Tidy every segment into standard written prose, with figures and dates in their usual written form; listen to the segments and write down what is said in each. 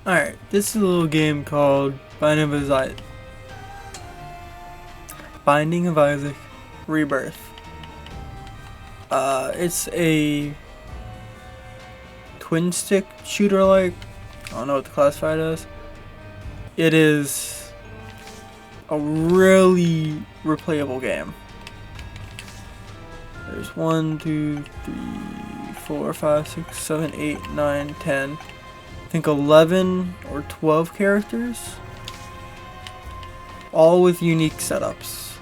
Alright, this is a little game called Binding of Isaac Rebirth. It's a twin stick shooter like. I don't know what to classify it as. It is a really replayable game. There's 1, 2, 3, 4, 5, 6, 7, 8, 9, 10. I think 11 or 12 characters. All with unique setups.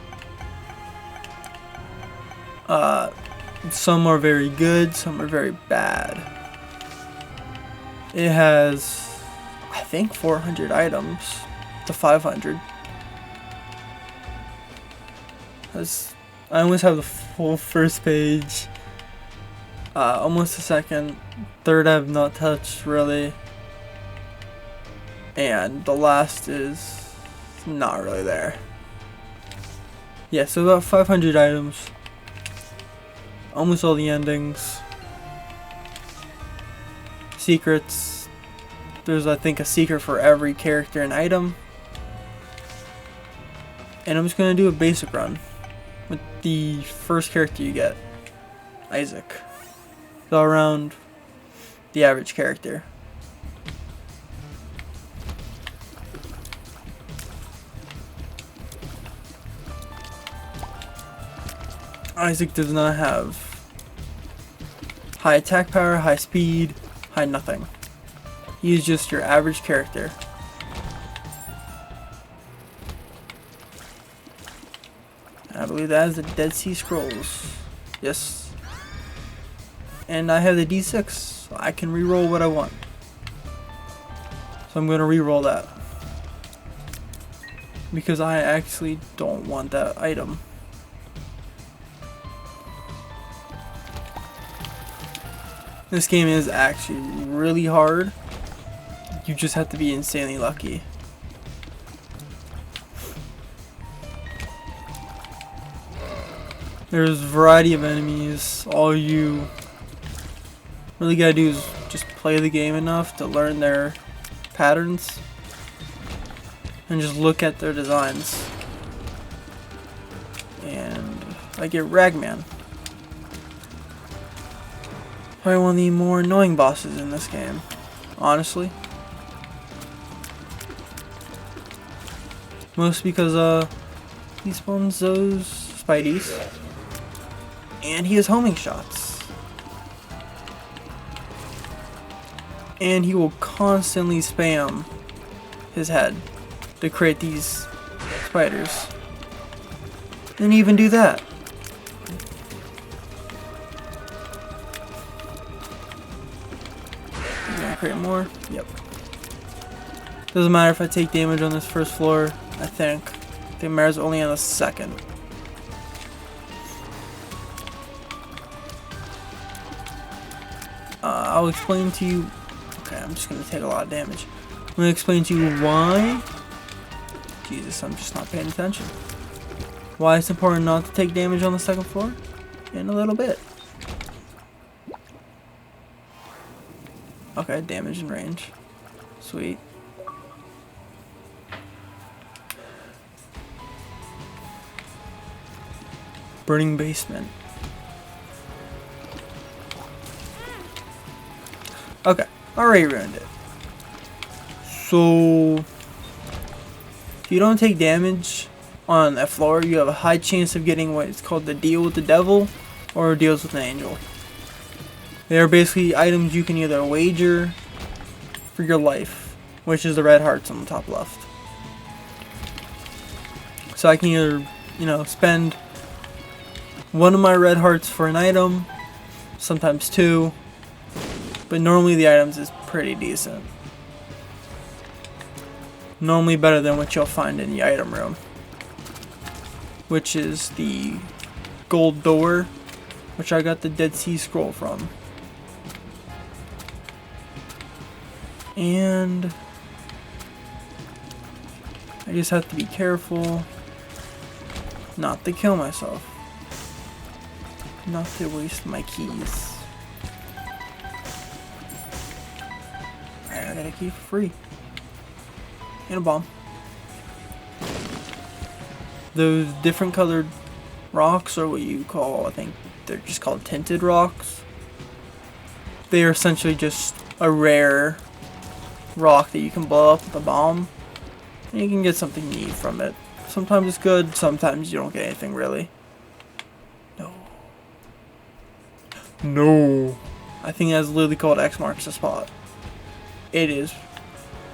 Some are very good, some are very bad. It has, I think, 400 items to 500. I almost have the full first page. Almost the second. Third I have not touched really. And the last is not really there. Yeah, so about 500 items. Almost all the endings. Secrets. There's, I think, a secret for every character and item. And I'm just going to do a basic run with the first character you get, Isaac. Go around the average character. Isaac does not have high attack power, high speed, high nothing. He's just your average character. I believe that is the Dead Sea Scrolls. Yes. And I have the D6, so I can reroll what I want. So I'm going to reroll that. Because I actually don't want that item. This game is actually really hard. You just have to be insanely lucky. There's a variety of enemies. All you really gotta do is just play the game enough to learn their patterns and just look at their designs. And I get Ragman. Probably one of the more annoying bosses in this game, honestly. Mostly because he spawns those Spideys, and he has homing shots, and he will constantly spam his head to create these spiders. Didn't even do that. Create more. Yep. Doesn't matter if I take damage on this first floor. I think it matters only on the second. I'll explain to you. Okay, I'm just gonna take a lot of damage. I'm gonna explain to you why. Jesus, I'm just not paying attention. Why it's important not to take damage on the second floor in a little bit. Okay, damage and range. Sweet. Burning basement. Okay, already ruined it. So, if you don't take damage on that floor, you have a high chance of getting what is called the deal with the devil or deals with an angel. They are basically items you can either wager for your life, which is the red hearts on the top left. So I can either, spend one of my red hearts for an item, sometimes two, but normally the items is pretty decent. Normally better than what you'll find in the item room, which is the gold door, which I got the Dead Sea Scroll from. And I just have to be careful not to kill myself. Not to waste my keys. Alright, I got a key for free. and a bomb. Those different colored rocks are what you call, I think they're just called tinted rocks. They are essentially just a rare rock that you can blow up with a bomb, and you can get something neat from it. Sometimes it's good, sometimes you don't get anything really. No. No. I think that's literally called X marks the spot. It is,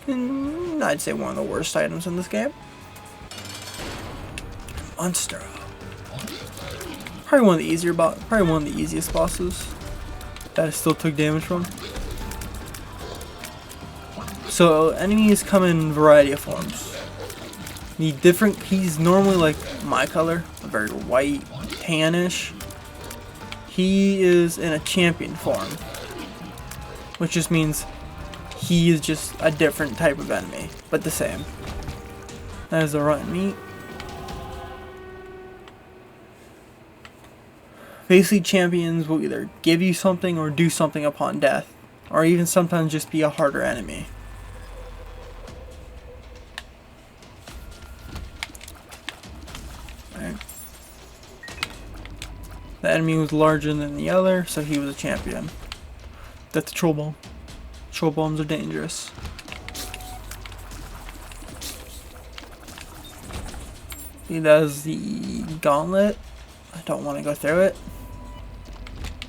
I'd say, one of the worst items in this game. Monster. Probably one of the easiest bosses that I still took damage from. So enemies come in a variety of forms. He's normally like my color, a very white, tannish. He is in a champion form, which just means he is just a different type of enemy, but the same. That is the rotten meat. Basically, champions will either give you something or do something upon death, or even sometimes just be a harder enemy. Alright. The enemy was larger than the other, so he was a champion. That's a troll bomb. Troll bombs are dangerous. He does the gauntlet. I don't want to go through it,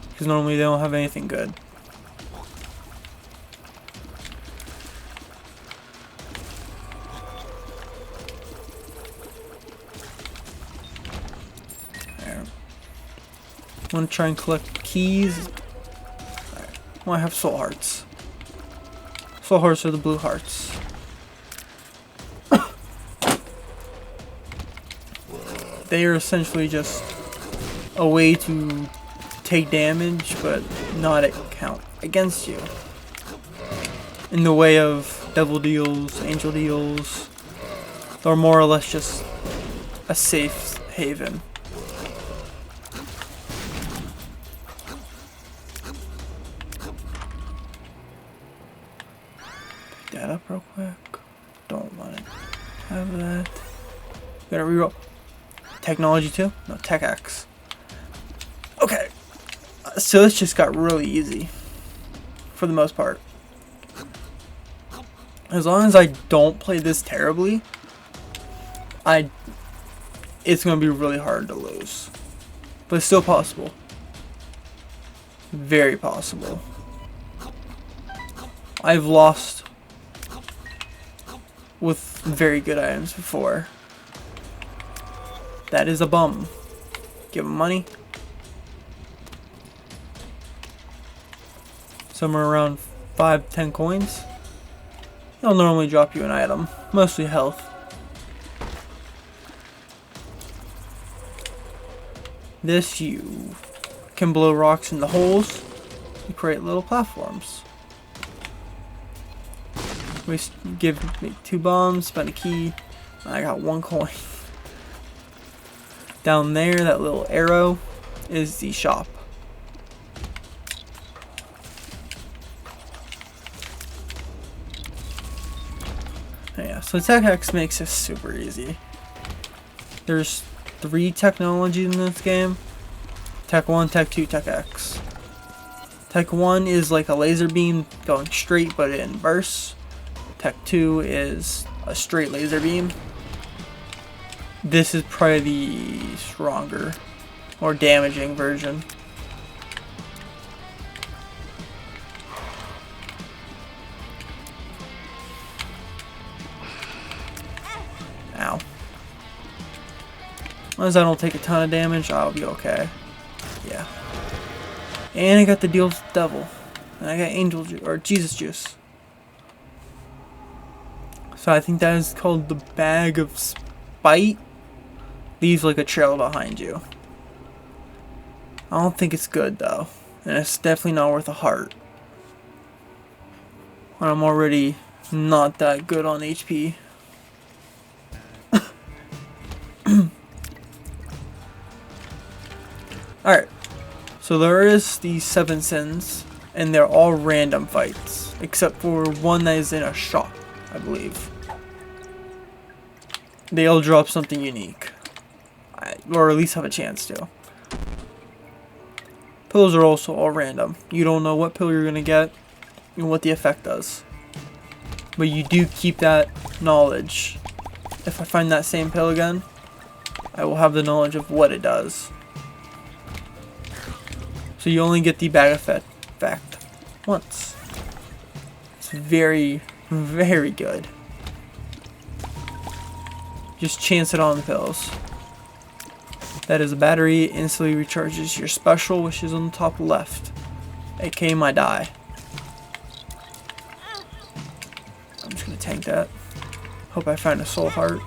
because normally they don't have anything good. There. I want to try and collect keys. Right. Well, I have soul hearts. Soul hearts are the blue hearts. They are essentially just a way to take damage, but not count against you. In the way of devil deals, angel deals, they're more or less just a safe haven. Pick that up real quick. Don't want to have that. Gotta reroll. Technology 2? No, Tech X. Okay, so this just got really easy, for the most part. As long as I don't play this terribly, it's going to be really hard to lose. But it's still possible. Very possible. I've lost with very good items before. That is a bum. Give him money. Somewhere around 5-10 coins. He'll normally drop you an item, mostly health. This, you can blow rocks in the holes. You create little platforms. We make 2 bombs, spend a key. I got 1 coin. Down there, that little arrow is the shop. Yeah, so Tech X makes this super easy. There's 3 technologies in this game. Tech 1, Tech 2, Tech X. Tech 1 is like a laser beam going straight but in bursts. Tech 2 is a straight laser beam. This is probably the stronger, more damaging version. Ow. As long as I don't take a ton of damage, I'll be okay. Yeah. And I got the deal with the devil. And I got angel juice, or Jesus juice. So I think that is called the bag of spite. Leaves like a trail behind you. I don't think it's good though. And it's definitely not worth a heart. When I'm already not that good on HP. Alright. So there is these 7 sins. And they're all random fights. Except for one that is in a shop, I believe. they'll drop something unique. Or at least have a chance to. Pills are also all random. You don't know what pill you're going to get and what the effect does. But you do keep that knowledge. If I find that same pill again, I will have the knowledge of what it does. So you only get the bag effect once. It's very, very good. Just chance it on the pills. That is a battery. Instantly recharges your special, which is on the top left, aka my die. I'm just gonna tank that. Hope I find a soul heart.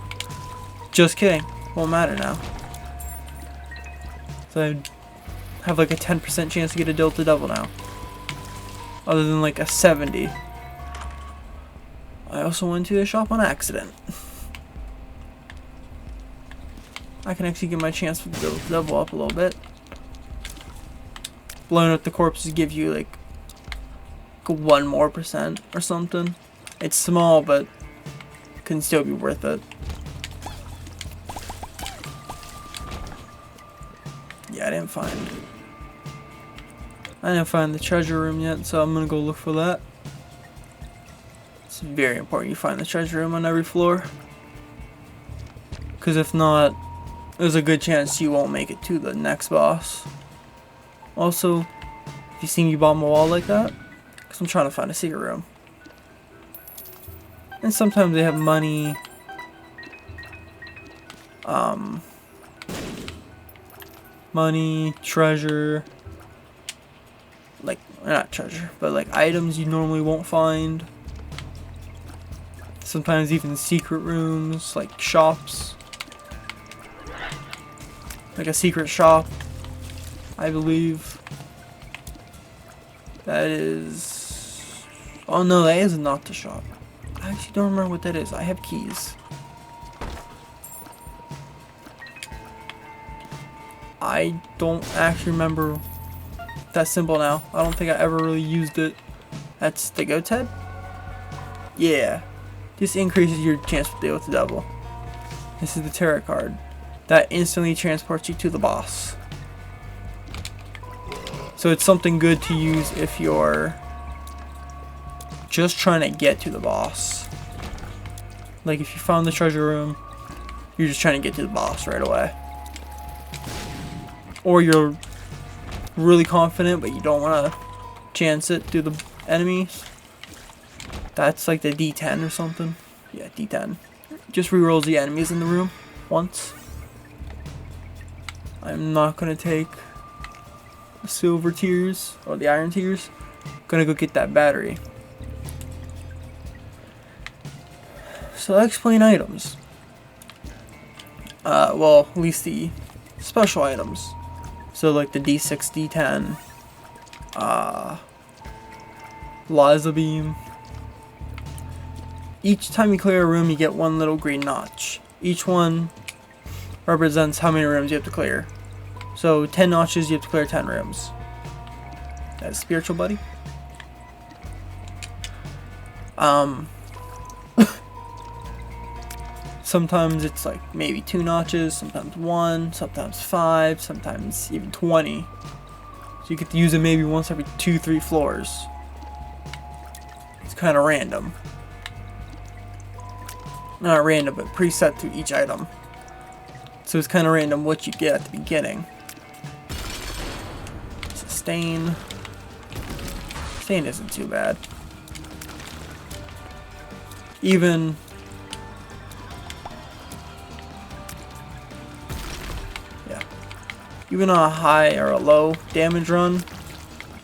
Just kidding. Won't matter now. So I have like a 10% chance to get a deal with the devil now. Other than like a 70. I also went to the shop on accident. I can actually get my chance to build the devil up a little bit. Blowing up the corpses give you like 1% more or something. It's small, but can still be worth it. Yeah, I didn't find the treasure room yet, so I'm gonna go look for that. It's very important you find the treasure room on every floor, because if not, there's a good chance you won't make it to the next boss. Also, if you see me bomb a wall like that, because I'm trying to find a secret room. And sometimes they have money, treasure, like, not treasure, but like items you normally won't find. Sometimes even secret rooms, like shops. Like a secret shop, I believe. That is... Oh no, that is not the shop. I actually don't remember what that is. I have keys. I don't actually remember that symbol now. I don't think I ever really used it. That's the goat's head? Yeah. This increases your chance to deal with the devil. This is the tarot card. That instantly transports you to the boss. So it's something good to use if you're just trying to get to the boss. Like if you found the treasure room, you're just trying to get to the boss right away. Or you're really confident but you don't want to chance it through the enemies. That's like the D10 or something. Yeah, D10. Just rerolls the enemies in the room once. I'm not gonna take the silver tears or the iron tears. I'm gonna go get that battery. So I'll explain items. Well, at least the special items. So like the D6, D10, Laser Beam. Each time you clear a room, you get one little green notch. Each one represents how many rooms you have to clear. So 10 notches, you have to clear 10 rooms. That's spiritual, buddy. Sometimes it's like maybe 2 notches, sometimes 1, sometimes 5, sometimes even 20. So you get to use it maybe once every 2-3 floors. It's kind of random. Not random, but preset to each item. So it's kind of random what you get at the beginning. Sustain. Sustain isn't too bad. Even on a high or a low damage run,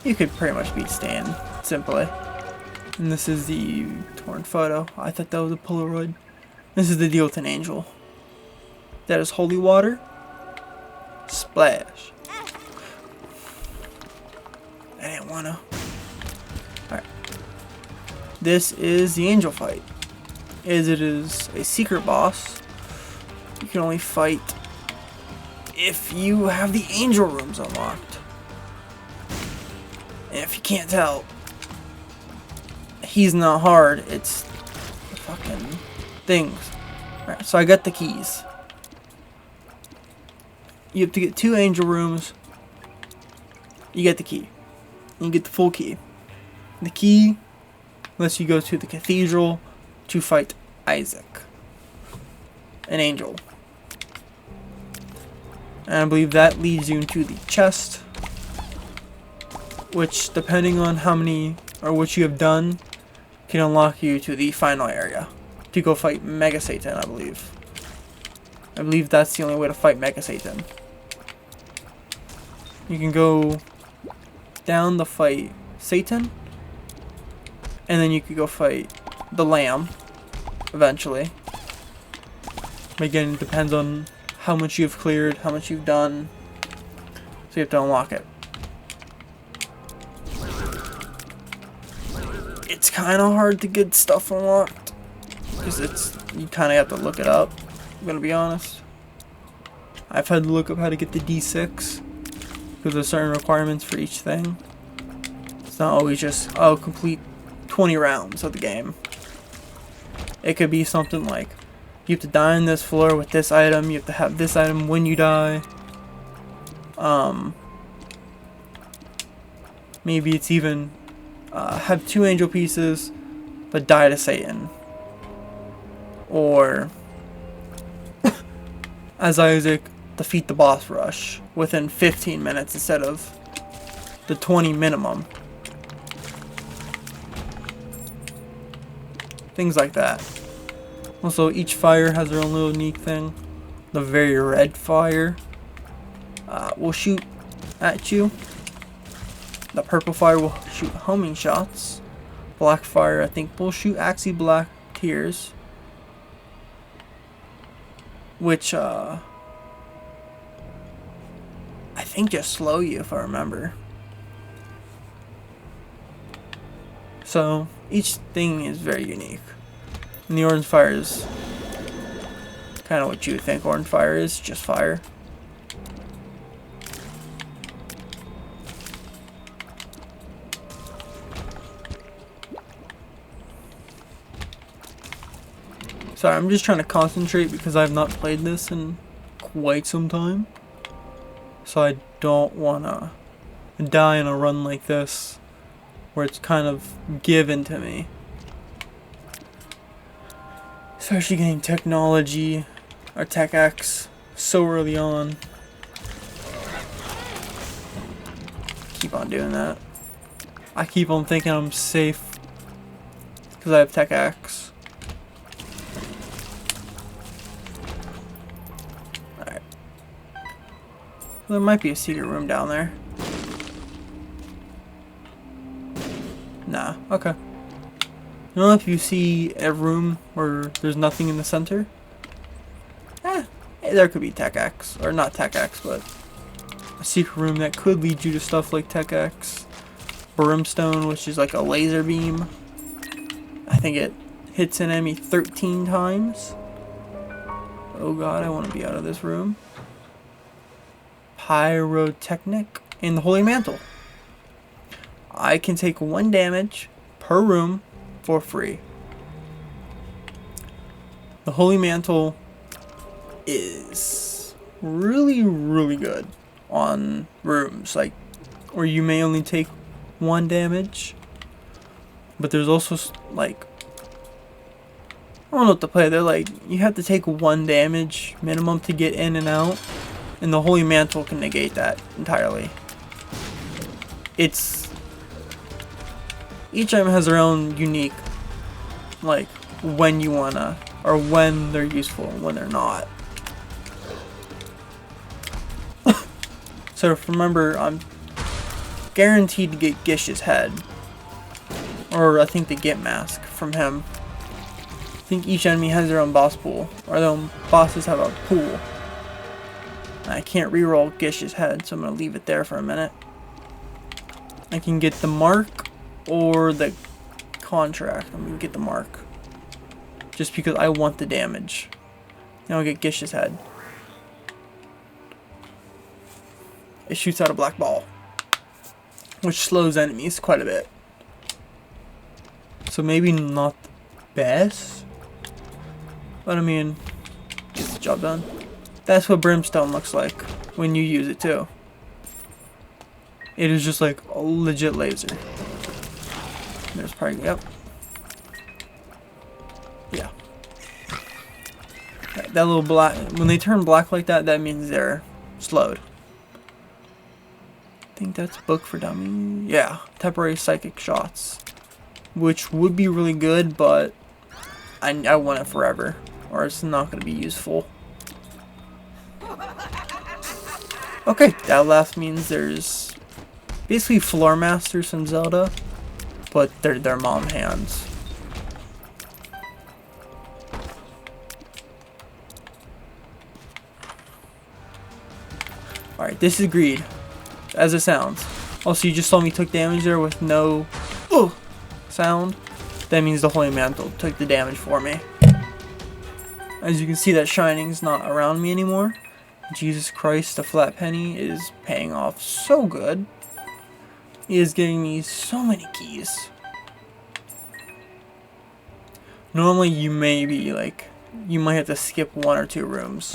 you could pretty much beat Stan simply. And this is the torn photo. I thought that was a Polaroid. This is the deal with an angel. That is holy water. Splash. I didn't wanna. Alright. This is the angel fight. As it is a secret boss. You can only fight if you have the angel rooms unlocked. And if you can't tell, he's not hard, it's the fucking things. Alright, so I got the keys. You have to get 2 angel rooms. You get the key. You get the full key. The key lets you go to the cathedral to fight Isaac, an angel. And I believe that leads you into the chest, which, depending on how many or what you have done, can unlock you to the final area to go fight Mega Satan, I believe. I believe that's the only way to fight Mega Satan. You can go down to fight Satan, and then you could go fight the Lamb eventually. But again, it depends on how much you've cleared, how much you've done. So you have to unlock it. It's kind of hard to get stuff unlocked because you kind of have to look it up. I'm gonna be honest. I've had to look up how to get the D6 because there's certain requirements for each thing. It's not always just, oh, complete 20 rounds of the game. It could be something like, you have to die on this floor with this item, you have to have this item when you die. Maybe it's even, have 2 angel pieces, but die to Satan. Or, as Isaac, defeat the boss rush within 15 minutes instead of the 20 minimum. Things like that. Also, each fire has their own little unique thing. The very red fire will shoot at you. The purple fire will shoot homing shots. Black fire, I think, will shoot actually black tears. Which, I think just slow you, if I remember. So, each thing is very unique. And the orange fire is kind of what you would think orange fire is, just fire. Sorry, I'm just trying to concentrate because I've not played this in quite some time. So I don't want to die in a run like this where it's kind of given to me. Especially getting technology or Tech X so early on. Keep on doing that. I keep on thinking I'm safe because I have Tech X. Alright. There might be a secret room down there. Nah, okay. You know, if you see a room where there's nothing in the center, there could be Tech X, or not Tech X, but a secret room that could lead you to stuff like Tech X. Brimstone, which is like a laser beam. I think it hits an enemy 13 times. Oh god, I want to be out of this room. Pyrotechnic and the Holy Mantle. I can take 1 damage per room for free. The Holy Mantle is really, really good on rooms like where you may only take 1 damage, but there's also like, I don't know what to play. They're like, you have to take 1 damage minimum to get in and out, and the Holy Mantle can negate that entirely. Each item has their own unique, like, when you wanna, or when they're useful and when they're not. So remember, I'm guaranteed to get Gish's head. Or I think the Git mask from him. I think each enemy has their own boss pool, or their own bosses have a pool. I can't reroll Gish's head, so I'm gonna leave it there for a minute. I can get the mark or the contract. I'm gonna get the mark just because I want the damage. Now I'll get Gish's head. It shoots out a black ball, which slows enemies quite a bit. So maybe not the best, but I mean, gets the job done. That's what brimstone looks like when you use it too. It is just like a legit laser. There's probably, yep. Yeah. That little black, when they turn black like that, that means they're slowed. I think that's book for dummies. Yeah, temporary psychic shots. Which would be really good, but I want it forever, or it's not going to be useful. Okay, that last means there's basically floor masters from Zelda, but they're their mom hands. Alright, this is greed, as it sounds. Also, you just saw me took damage there with no sound. That means the Holy Mantle took the damage for me. As you can see, that shining's not around me anymore. Jesus Christ, the flat penny is paying off so good. He is getting me so many keys. Normally you may be like, you might have to skip 1 or 2 rooms.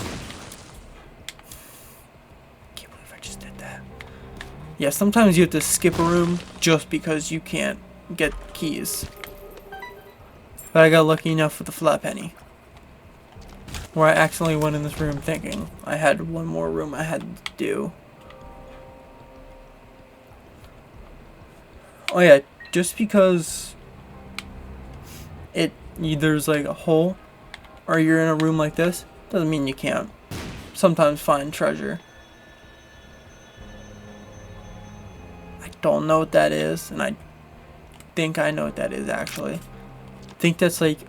Can't believe I just did that. Yeah, sometimes you have to skip a room just because you can't get keys. But I got lucky enough with the flat penny, where I accidentally went in this room thinking I had 1 more room I had to do. Oh yeah, just because there's like a hole or you're in a room like this doesn't mean you can't sometimes find treasure. I don't know what that is, and I think I know what that is actually. I think that's like,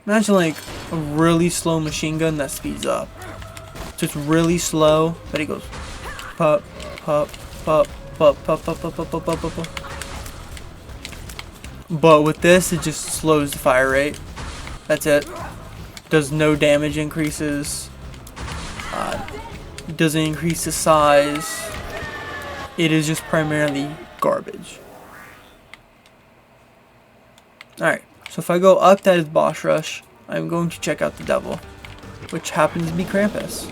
imagine like a really slow machine gun that speeds up. So it's really slow, but it goes pop, pop, pop, pop, pop, pop, pop, pop, pop, pop, pop. But with this, it just slows the fire rate. That's it. Does no damage increases. Doesn't increase the size. It is just primarily garbage. Alright, so if I go up, that is boss rush. I'm going to check out the devil, which happens to be Krampus.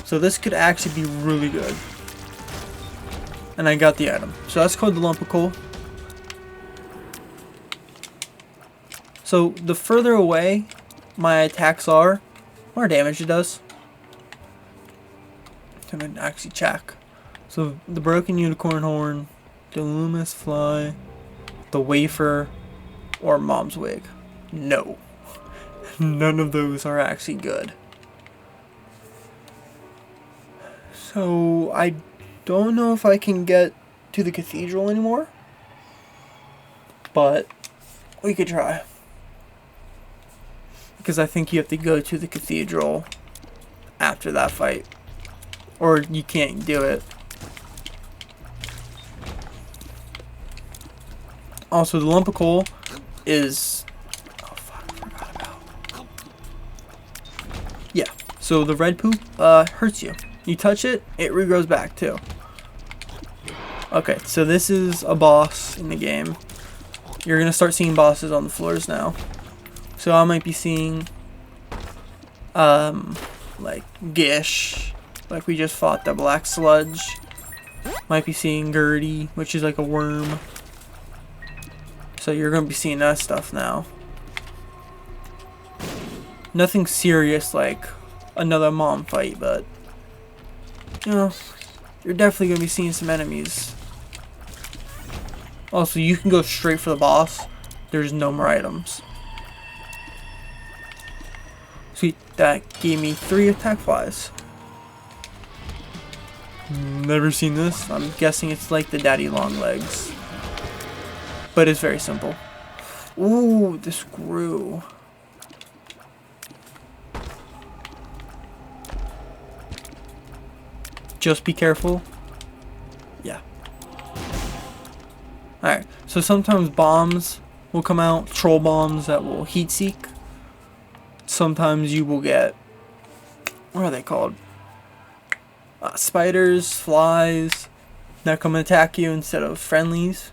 So this could actually be really good. And I got the item. So that's called the lump of coal. So the further away my attacks are, more damage it does. I'm gonna actually check. So the broken unicorn horn, the luminous fly, the wafer, or mom's wig. No. None of those are actually good. So I don't know if I can get to the cathedral anymore, but we could try. Because I think you have to go to the cathedral after that fight, or you can't do it. Also, the lump of coal is, oh fuck, I forgot about. Yeah, so the red poop hurts you. You touch it, it regrows back too. Okay, so this is a boss in the game. You're gonna start seeing bosses on the floors now. So I might be seeing like Gish, like we just fought the black sludge. Might be seeing Gertie, which is like a worm. So you're gonna be seeing that stuff now. Nothing serious like another mom fight, but you know, you're definitely gonna be seeing some enemies. Also, you can go straight for the boss. There's no more items. Sweet, that gave me 3 attack flies. Never seen this. I'm guessing it's like the daddy long legs. But it's very simple. Ooh, the screw. Just be careful. Yeah. Alright, so sometimes bombs will come out, troll bombs that will heat seek. Sometimes you will get, what are they called? Spiders, flies that come and attack you instead of friendlies.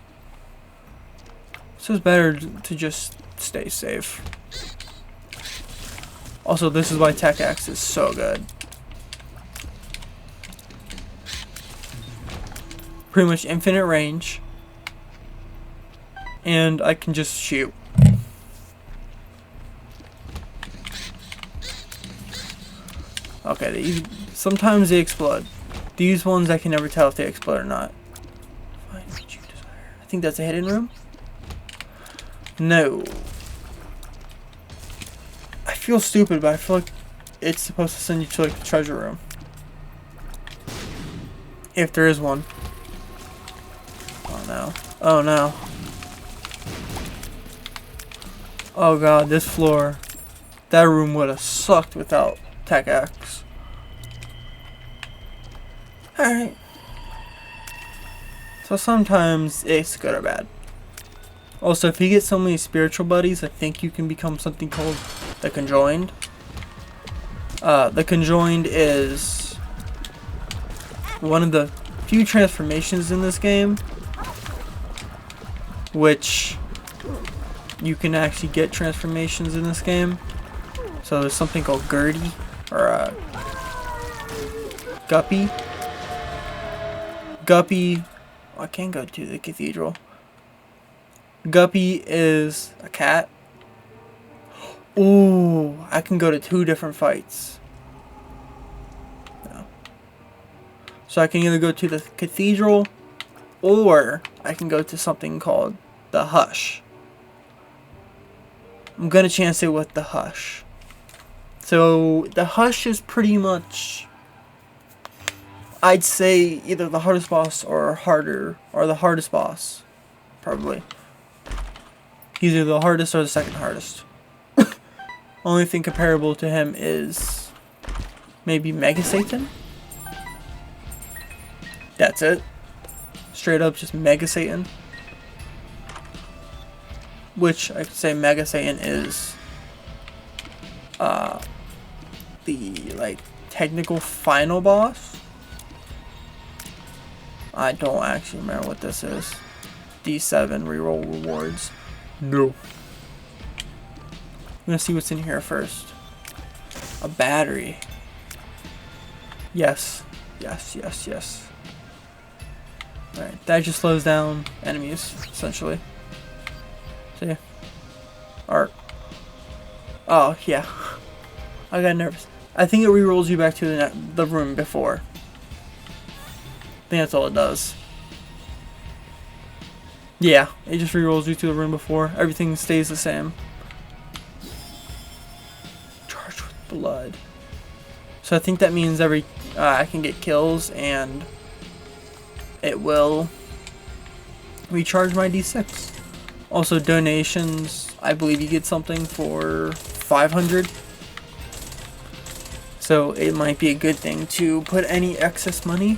So it's better to just stay safe. Also, this is why Tech X is so good. Pretty much infinite range. And I can just shoot. Okay, sometimes they explode. These ones I can never tell if they explode or not. Find what you desire. I think that's a hidden room? No. I feel stupid, but I feel like it's supposed to send you to like the treasure room. If there is one. Oh no. Oh no. Oh god, this floor. That room would have sucked without Tech X. Alright. So sometimes it's good or bad. Also, if you get so many spiritual buddies, I think you can become something called the Conjoined. The Conjoined is one of the few transformations in this game, which you can actually get transformations in this game. So there's something called Gertie, or Guppy. Guppy, I can't go to the cathedral. Guppy is a cat. Ooh, I can go to 2 different fights. No. So I can either go to the cathedral, or I can go to something called the Hush. I'm gonna chance it with the Hush. So the Hush is pretty much, I'd say, either the hardest boss or the hardest boss, probably. Either the hardest or the second hardest. Only thing comparable to him is maybe Mega Satan. That's it. Straight up just Mega Satan. Which I could say Mega Satan is the like technical final boss. I don't actually remember what this is. D7 reroll rewards. No. I'm gonna see what's in here first. A battery. Yes. Yes, yes, yes. Alright, that just slows down enemies, essentially. See? Art. Oh, yeah. I got nervous. I think it rerolls you back to the room before. I think that's all it does. Yeah, it just rerolls you to the room before. Everything stays the same. Charged with blood. So I think that means I can get kills and it will recharge my D6. Also donations, I believe you get something for 500. So it might be a good thing to put any excess money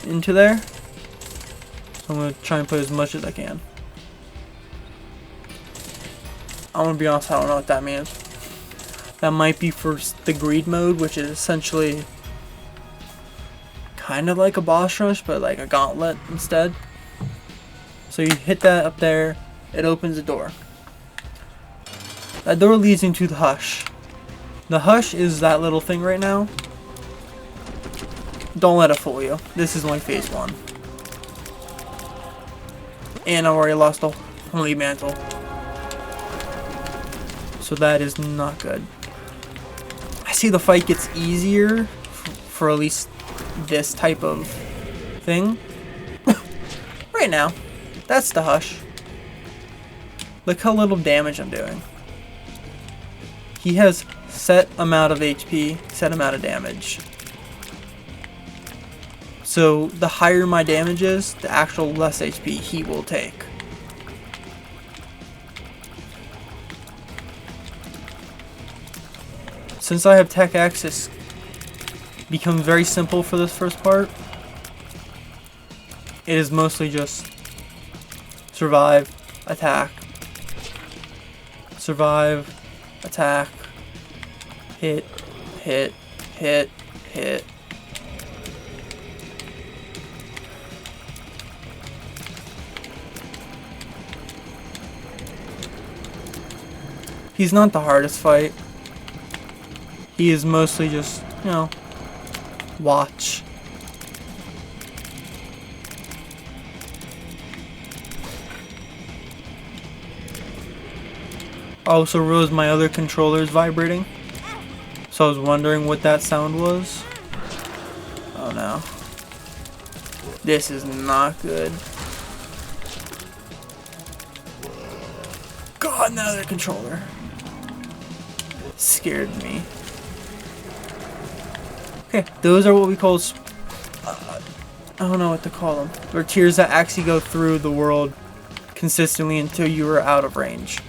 into there. So I'm going to try and put as much as I can. I'm going to be honest, I don't know what that means. That might be for the greed mode, which is essentially kind of like a boss rush, but like a gauntlet instead. So you hit that up there, it opens a door. That door leads into the Hush. The Hush is that little thing right now. Don't let it fool you. This is only phase 1. And I already lost the Holy Mantle. So that is not good. I see the fight gets easier for at least this type of thing. Right now. That's the Hush. Look how little damage I'm doing. He has set amount of HP, set amount of damage. So the higher my damage is, the actual less HP he will take. Since I have Tech X, it's become very simple for this first part. It is mostly just survive, attack, survive, attack, hit, hit, hit, hit. He's not the hardest fight. He is mostly just, you know, watch. I also realized my other controller is vibrating, so I was wondering what that sound was. Oh no. This is not good. God, another controller. Scared me. Okay, those are what we call, I don't know what to call them. They're tiers that actually go through the world consistently until you are out of range.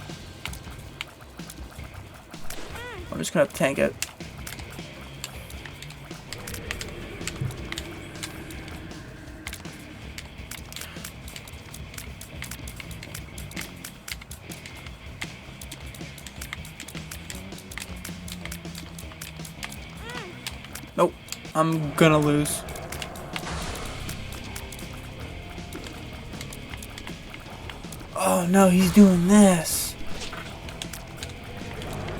I'm just gonna tank it. Nope, I'm gonna lose. Oh no, he's doing this.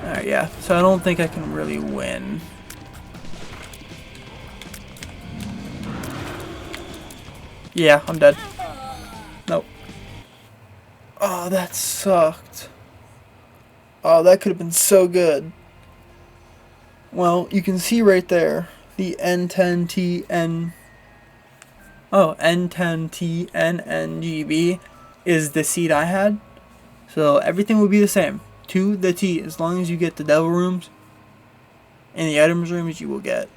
Alright, yeah, so I don't think I can really win. Yeah, I'm dead. Nope. Oh, that sucked. Oh, that could have been so good. Well, you can see right there, the N10TN... Oh, N10TNNGB is the seed I had. So everything will be the same. To the T, as long as you get the devil rooms and the items rooms, you will get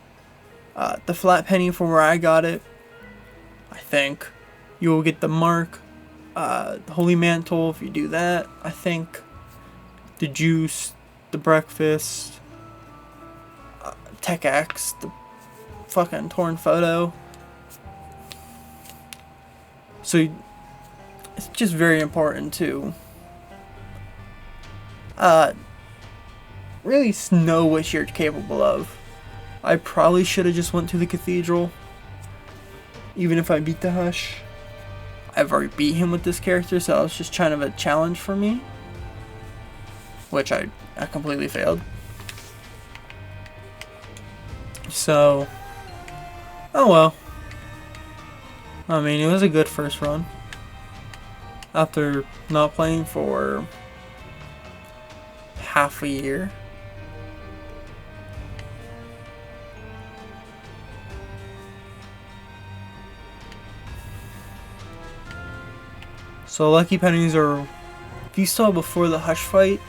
the flat penny from where I got it. I think you will get the mark, the holy mantle if you do that. I think the juice, the breakfast, tech axe, the fucking torn photo. So it's just very important to really know what you're capable of. I probably should have just went to the cathedral, even if I beat the Hush. I've already beat him with this character, so it was just kind of a challenge for me, which I completely failed. So, oh well. I mean, it was a good first run after not playing for half a year. So lucky pennies are, if you saw before the Hush fight,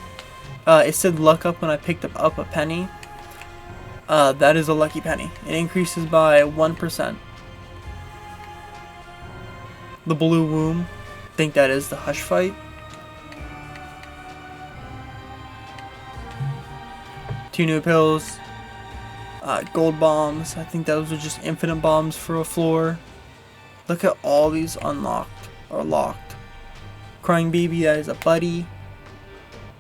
it said luck up when I picked up a penny. That is a lucky penny. It increases by 1%. The blue womb, I think that is the Hush fight. Two new pills, gold bombs. I think those are just infinite bombs for a floor. Look at all these unlocked or locked. Crying baby, that is a buddy.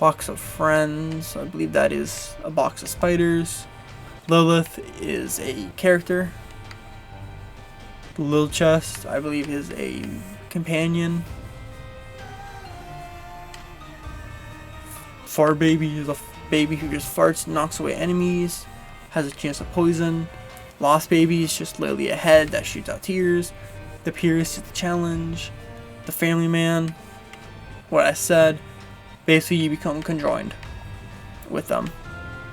Box of friends, I believe that is a box of spiders. Lilith is a character. The little chest, I believe, is a companion. Fart baby is a baby who just farts and knocks away enemies, has a chance of poison. Lost baby is just literally a head that shoots out tears. The Pierce is the challenge. The family man, what I said, basically you become conjoined with them.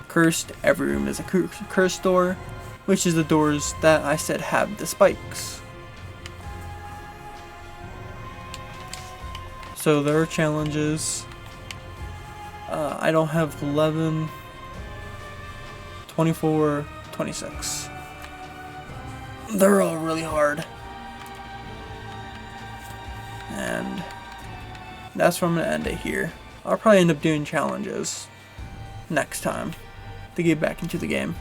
Cursed, every room is a cursed door, which is the doors that I said have the spikes. So there are challenges. I don't have 11, 24, 26. They're all really hard. And that's where I'm going to end it here. I'll probably end up doing challenges next time to get back into the game.